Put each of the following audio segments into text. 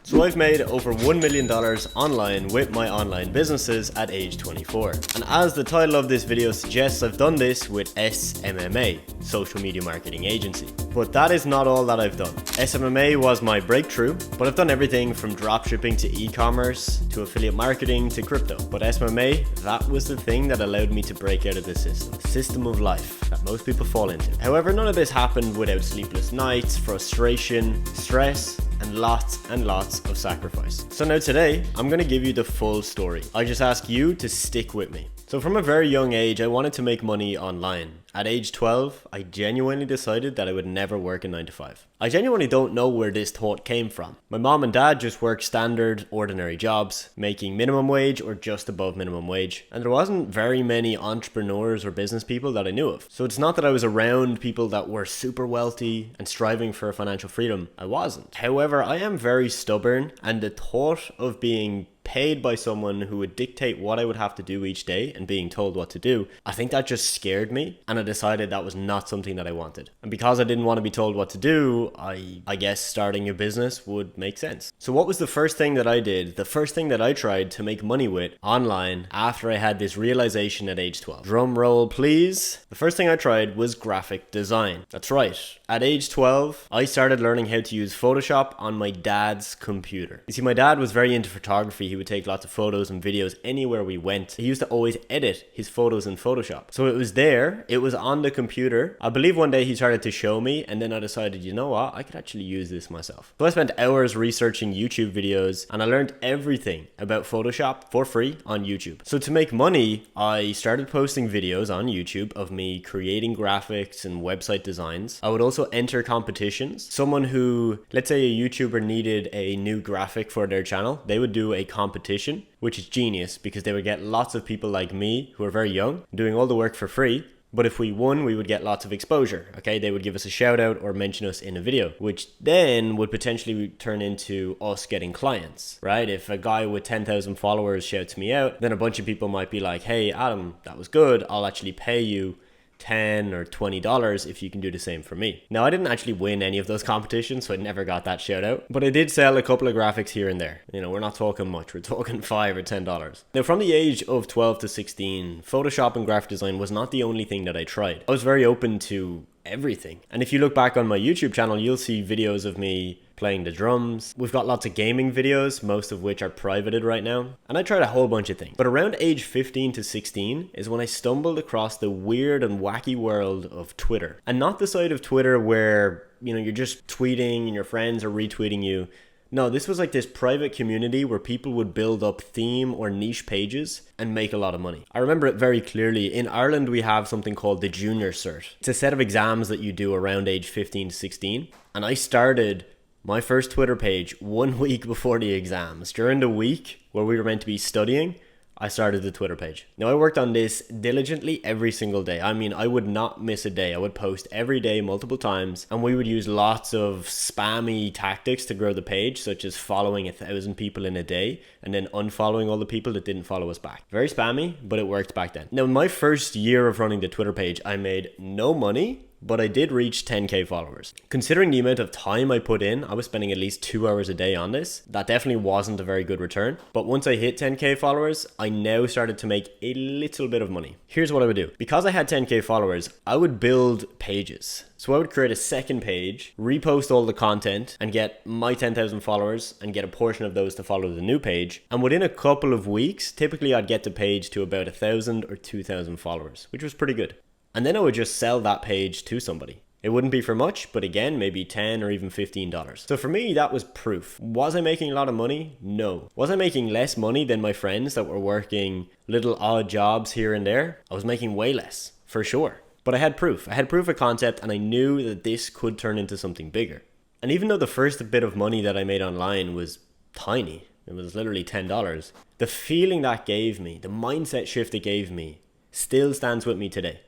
So I've made over $1 million online with my online businesses at age 24. And as the title of this video suggests, I've done this with SMMA, Social Media Marketing Agency. But that is not all that I've done. SMMA was my breakthrough, but I've done everything from dropshipping to e-commerce, to affiliate marketing, to crypto. But SMMA, that was the thing that allowed me to break out of the system of life that most people fall into. However, none of this happened without sleepless nights, frustration, stress, and lots of sacrifice. So now today, I'm gonna give you the full story. I just ask you to stick with me. So from a very young age, I wanted to make money online. At age 12, I genuinely decided that I would never work a 9 to 5. I genuinely don't know where this thought came from. My mom and dad just worked standard, ordinary jobs, making minimum wage or just above minimum wage. And there wasn't very many entrepreneurs or business people that I knew of. So it's not that I was around people that were super wealthy and striving for financial freedom. I wasn't. However, I am very stubborn, and the thought of being paid by someone who would dictate what I would have to do each day and being told what to do, I think that just scared me, and I decided that was not something that I wanted. And because I didn't want to be told what to do, I guess starting a business would make sense. So what was the first thing that I did? The first thing that I tried to make money with online after I had this realization at age 12. Drum roll, please. The first thing I tried was graphic design. That's right. At age 12, I started learning how to use Photoshop on my dad's computer. You see, my dad was very into photography. He would take lots of photos and videos anywhere we went. He used to always edit his photos in Photoshop. So it was there, it was on the computer. I believe one day he started to show me, and then I decided, you know what, I could actually use this myself. So I spent hours researching YouTube videos, and I learned everything about Photoshop for free on YouTube. So to make money, I started posting videos on YouTube of me creating graphics and website designs. I would also enter competitions. Someone who, let's say a YouTuber needed a new graphic for their channel, they would do a competition, which is genius because they would get lots of people like me who are very young doing all the work for free. But if we won, we would get lots of exposure, okay? They would give us a shout out or mention us in a video, which then would potentially turn into us getting clients, right? If a guy with 10,000 followers shouts me out, then a bunch of people might be like, hey, Adam, that was good. I'll actually pay you $10 or $20 if you can do the same for me. Now, I didn't actually win any of those competitions, so I never got that shout out, but I did sell a couple of graphics here and there. You know, we're not talking much, we're talking $5 or $10. Now, from the age of 12 to 16, Photoshop and graphic design was not the only thing that I tried. I was very open to everything. And if you look back on my YouTube channel, you'll see videos of me playing the drums. We've got lots of gaming videos, most of which are privated right now. And I tried a whole bunch of things. But around age 15 to 16 is when I stumbled across the weird and wacky world of Twitter. And not the side of Twitter where, you know, you're just tweeting and your friends are retweeting you. No, this was like this private community where people would build up theme or niche pages and make a lot of money. I remember it very clearly. In Ireland, we have something called the Junior Cert. It's a set of exams that you do around age 15 to 16. And I started my first Twitter page 1 week before the exams. During the week where we were meant to be studying, I started the Twitter page. Now, I worked on this diligently every single day. I mean, I would not miss a day. I would post every day, multiple times, and we would use lots of spammy tactics to grow the page, such as following 1,000 people in a day and then unfollowing all the people that didn't follow us back. Very spammy, but it worked back then. Now, in my first year of running the Twitter page, I made no money, but I did reach 10k followers. Considering the amount of time I put in, I was spending at least 2 hours a day on this. That definitely wasn't a very good return. But once I hit 10k followers, I now started to make a little bit of money. Here's what I would do. Because I had 10k followers, I would build pages. So I would create a second page, repost all the content, and get my 10,000 followers and get a portion of those to follow the new page. And within a couple of weeks, typically I'd get the page to about 1,000 or 2,000 followers, which was pretty good. And then I would just sell that page to somebody. It wouldn't be for much, but again, maybe $10 or even $15. So for me, that was proof. Was I making a lot of money? No. Was I making less money than my friends that were working little odd jobs here and there? I was making way less, for sure. But I had proof. I had proof of concept, and I knew that this could turn into something bigger. And even though the first bit of money that I made online was tiny, it was literally $10, the feeling that gave me, the mindset shift it gave me, still stands with me today.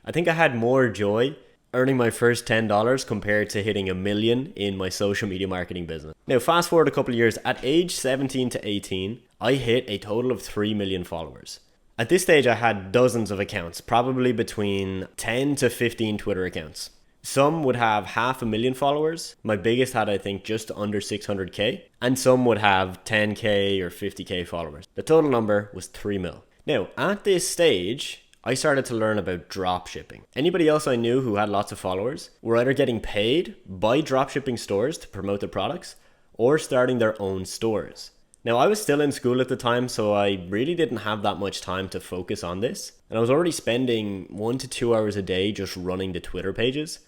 I think I had more joy earning my first $10 compared to hitting $1 million in my social media marketing business. Now, fast forward a couple of years, at age 17 to 18, I hit a total of 3 million followers. At this stage, I had dozens of accounts, probably between 10 to 15 Twitter accounts. Some would have 500,000 followers. My biggest had, I think, just under 600k. And some would have 10k or 50k followers. The total number was 3 mil. Now, at this stage, I started to learn about drop shipping. Anybody else I knew who had lots of followers were either getting paid by drop shipping stores to promote their products or starting their own stores. Now, I was still in school at the time, so I really didn't have that much time to focus on this. And I was already spending 1 to 2 hours a day just running the Twitter pages.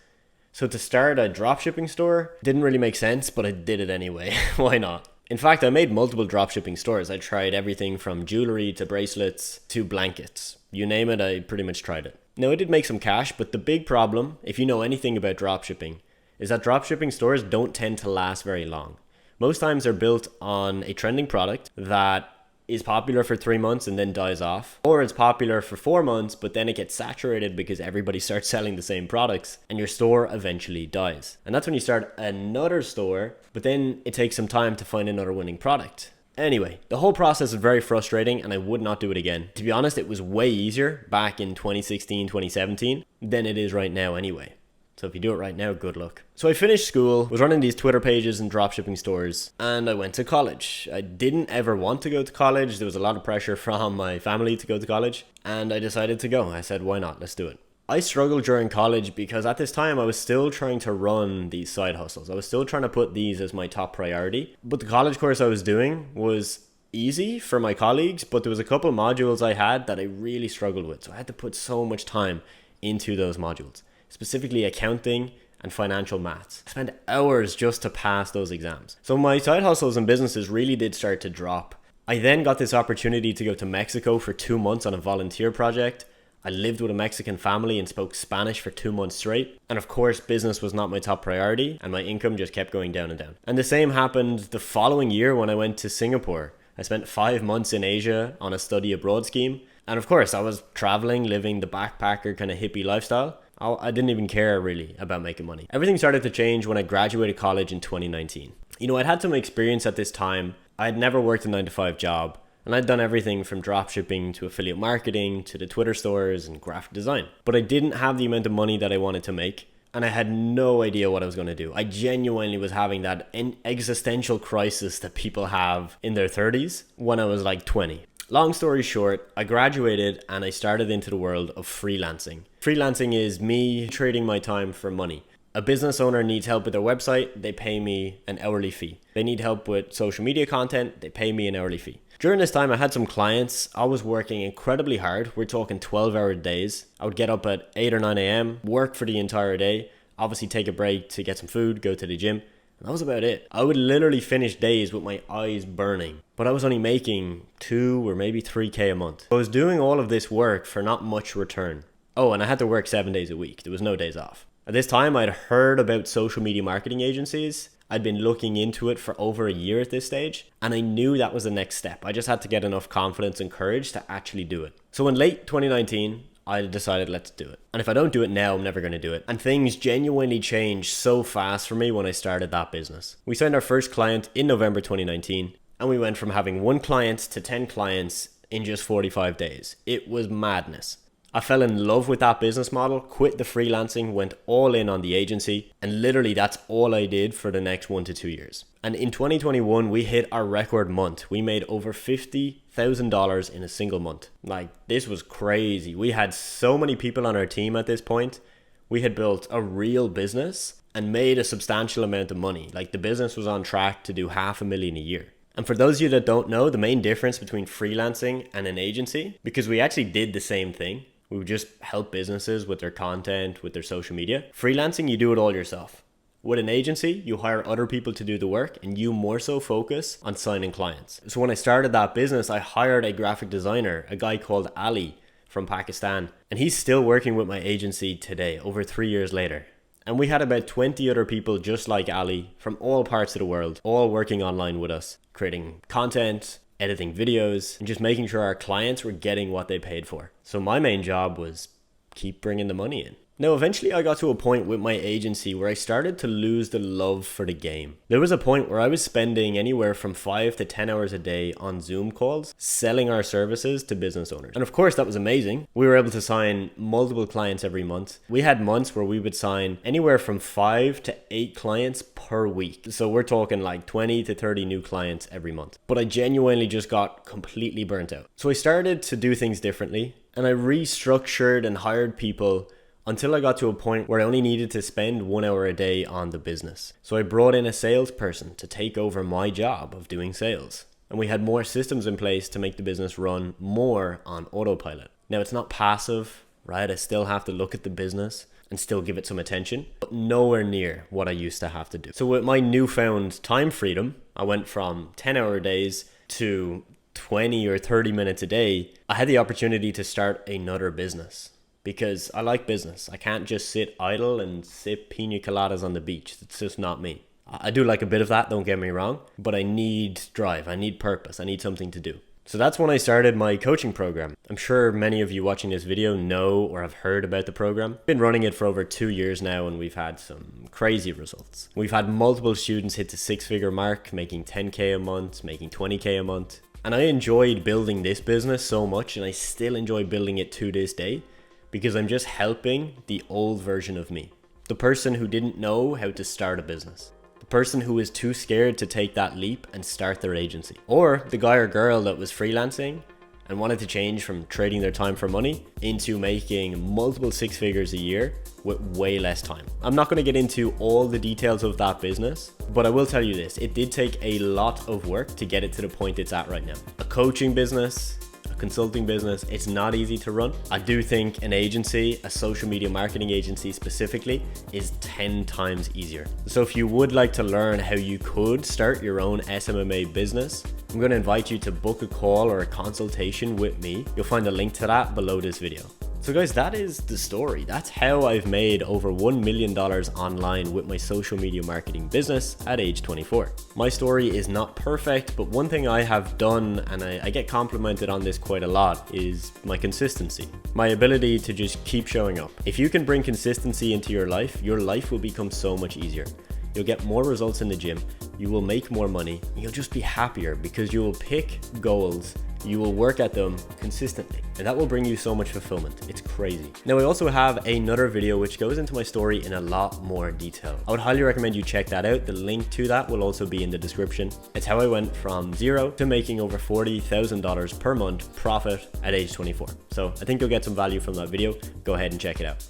So to start a dropshipping store didn't really make sense, but I did it anyway. Why not? In fact, I made multiple dropshipping stores. I tried everything from jewelry to bracelets to blankets. You name it, I pretty much tried it. Now, I did make some cash, but the big problem, if you know anything about dropshipping, is that dropshipping stores don't tend to last very long. Most times they're built on a trending product that is popular for 3 months and then dies off, or it's popular for 4 months but then it gets saturated because everybody starts selling the same products and your store eventually dies. And that's when you start another store, but then it takes some time to find another winning product. Anyway, the whole process is very frustrating and I would not do it again. To be honest, it was way easier back in 2016, 2017 than it is right now anyway. So if you do it right now, good luck. So I finished school, was running these Twitter pages and dropshipping stores, and I went to college. I didn't ever want to go to college. There was a lot of pressure from my family to go to college, and I decided to go. I said, why not? Let's do it. I struggled during college because at this time I was still trying to run these side hustles. I was still trying to put these as my top priority. But the college course I was doing was easy for my colleagues, but there was a couple modules I had that I really struggled with. So I had to put so much time into those modules, specifically accounting and financial maths. I spent hours just to pass those exams. So my side hustles and businesses really did start to drop. I then got this opportunity to go to Mexico for 2 months on a volunteer project. I lived with a Mexican family and spoke Spanish for 2 months straight. And of course, business was not my top priority and my income just kept going down and down. And the same happened the following year when I went to Singapore. I spent 5 months in Asia on a study abroad scheme. And of course, I was traveling, living the backpacker kind of hippie lifestyle. I didn't even care really about making money. Everything started to change when I graduated college in 2019. You know, I'd had some experience at this time. I had never worked a 9-to-5 job. And I'd done everything from dropshipping to affiliate marketing to the Twitter stores and graphic design. But I didn't have the amount of money that I wanted to make. And I had no idea what I was going to do. I genuinely was having that existential crisis that people have in their 30s when I was like 20. Long story short, I graduated and I started into the world of freelancing. Freelancing is me trading my time for money. A business owner needs help with their website, they pay me an hourly fee. They need help with social media content, they pay me an hourly fee. During this time, I had some clients. I was working incredibly hard. We're talking 12-hour days. I would get up at 8 or 9 a.m., work for the entire day, obviously take a break to get some food, go to the gym. And that was about it. I would literally finish days with my eyes burning, but I was only making 2 or maybe 3k a month. I was doing all of this work for not much return. Oh, and I had to work 7 days a week. There was no days off. At this time, I'd heard about social media marketing agencies. I'd been looking into it for over a year at this stage, and I knew that was the next step. I just had to get enough confidence and courage to actually do it. So in late 2019, I decided let's do it. And if I don't do it now, I'm never going to do it. And things genuinely changed so fast for me when I started that business. We signed our first client in November 2019, and we went from having 1 client to 10 clients in just 45 days. It was madness. I fell in love with that business model, quit the freelancing, went all in on the agency, and literally that's all I did for the next 1 to 2 years. And in 2021, we hit our record month. We made over $50,000 in a single month. Like, this was crazy. We had so many people on our team at this point. We had built a real business and made a substantial amount of money. Like, the business was on track to do $500,000 a year. And for those of you that don't know, the main difference between freelancing and an agency, because we actually did the same thing, we would just help businesses with their content, with their social media. Freelancing, you do it all yourself. With an agency, you hire other people to do the work and you more so focus on signing clients. So when I started that business, I hired a graphic designer, a guy called Ali from Pakistan. And he's still working with my agency today, over 3 years later. And we had about 20 other people just like Ali from all parts of the world, all working online with us, creating content, editing videos, and just making sure our clients were getting what they paid for. So my main job was keep bringing the money in. Now, eventually I got to a point with my agency where I started to lose the love for the game. There was a point where I was spending anywhere from 5 to 10 hours a day on Zoom calls, selling our services to business owners. And of course, that was amazing. We were able to sign multiple clients every month. We had months where we would sign anywhere from 5 to 8 clients per week. So we're talking like 20 to 30 new clients every month. But I genuinely just got completely burnt out. So I started to do things differently, and I restructured and hired people until I got to a point where I only needed to spend 1 hour a day on the business. So I brought in a salesperson to take over my job of doing sales. And we had more systems in place to make the business run more on autopilot. Now, it's not passive, right? I still have to look at the business and still give it some attention, but nowhere near what I used to have to do. So with my newfound time freedom, I went from 10-hour days to 20 or 30 minutes a day. I had the opportunity to start another business. Because I like business. I can't just sit idle and sip pina coladas on the beach. It's just not me. I do like a bit of that, don't get me wrong, but I need drive, I need purpose, I need something to do. So that's when I started my coaching program. I'm sure many of you watching this video know or have heard about the program. I've been running it for over 2 years now, and we've had some crazy results. We've had multiple students hit the 6-figure mark, making 10K a month, making 20K a month. And I enjoyed building this business so much, and I still enjoy building it to this day, because I'm just helping the old version of me. The person who didn't know how to start a business. The person who was too scared to take that leap and start their agency. Or the guy or girl that was freelancing and wanted to change from trading their time for money into making multiple 6 figures a year with way less time. I'm not going to get into all the details of that business, but I will tell you this. It did take a lot of work to get it to the point it's at right now. A coaching business, consulting business, it's not easy to run. I do think an agency, a social media marketing agency specifically, is 10 times easier. So if you would like to learn how you could start your own SMMA business, I'm going to invite you to book a call or a consultation with me. You'll find a link to that below this video. So guys, that is the story. That's how I've made over $1 million online with my social media marketing business at age 24. My story is not perfect, but one thing I have done, and I get complimented on this quite a lot, is my consistency. My ability to just keep showing up. If you can bring consistency into your life will become so much easier. You'll get more results in the gym, you will make more money, and you'll just be happier because you will pick goals, you will work at them consistently, and that will bring you so much fulfillment. It's crazy. Now, I also have another video which goes into my story in a lot more detail. I would highly recommend you check that out. The link to that will also be in the description. It's how I went from zero to making over $40,000 per month profit at age 24. So I think you'll get some value from that video. Go ahead and check it out.